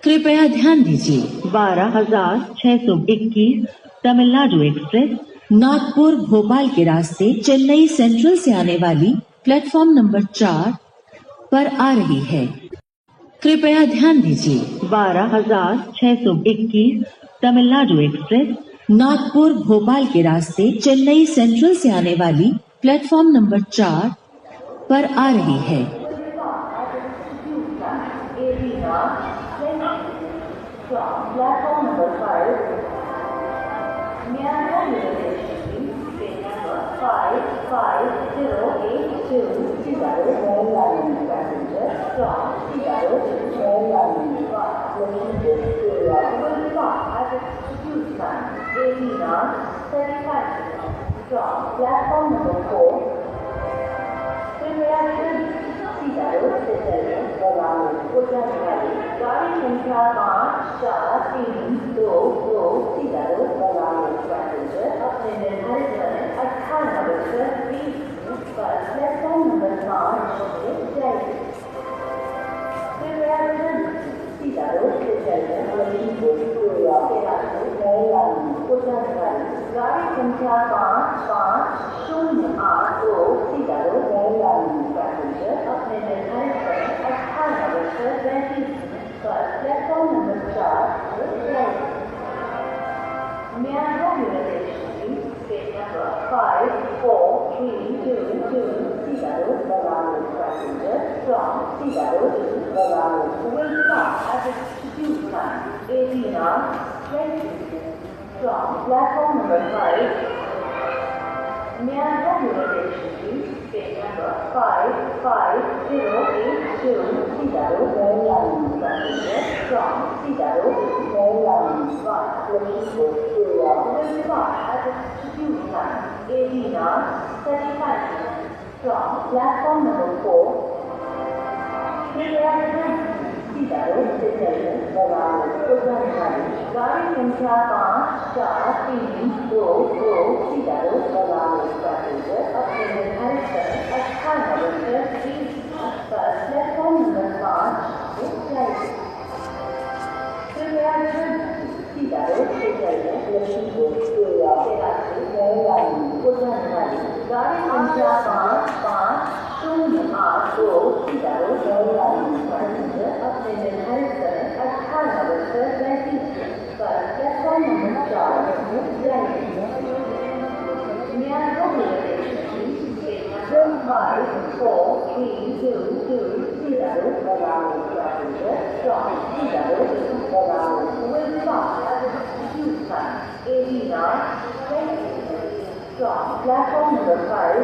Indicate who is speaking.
Speaker 1: कृपया ध्यान दीजिए
Speaker 2: 12,621 तमिलनाडु एक्सप्रेस
Speaker 1: नागपुर भोपाल के रास्ते चेन्नई सेंट्रल से आने वाली प्लेटफॉर्म नंबर 4 पर आ रही है। कृपया ध्यान दीजिए
Speaker 2: 12,621 तमिलनाडु एक्सप्रेस
Speaker 1: नागपुर भोपाल के रास्ते चेन्नई सेंट्रल से आने वाली प्लेटफॉर्म नंबर 4 पर आ रही है।
Speaker 3: Platform number 5, Myanmar University, train number 55082, Chicago, Maryland passenger from Chicago to Maryland. Located will depart at Institute time 18:35 from platform number 4. Preparation Chicago Station, Bolaro, Gujarati. गाड़ी संख्या 54322 Chicago, Bolaro passenger अपने निर्धारित समय 18:20 पर platform number 5 से जाएगी। Preparation Chicago Station, Gujarati. गाड़ी संख्या 55082 Chicago, Bolaro passenger अपने निर्धारित समय 18:35 पर प्लेटफॉर्म नंबर 4 से जाएगी। Myanmar University, train number 54322, Chicago, Bolaro passenger from Chicago to Bolaro will depart at Institute time 18:20 from platform number 5. Myanmar University, train number 55082, Chicago, Maryland passenger from Chicago to Maryland. Will depart at Institute time 18:35 from platform number 4. Preparation Chicago Station, Bolaro, Gujarati. गाड़ी संख्या 54322 Chicago, Bolaro passenger अपने निर्धारित समय 18:20 पर platform number 5 से जाएगी। Preparation Chicago Station, Gujarati. गाड़ी संख्या 55082 Chicago, Bolaro passenger अपने निर्धारित समय 18:20 पर प्लेटफॉर्म नंबर 4 से जाएगी। Myanmar University, train number 54322, Chicago, Bolaro passenger from Chicago to Bolaro will depart at Institute time 18:20 from platform number 5.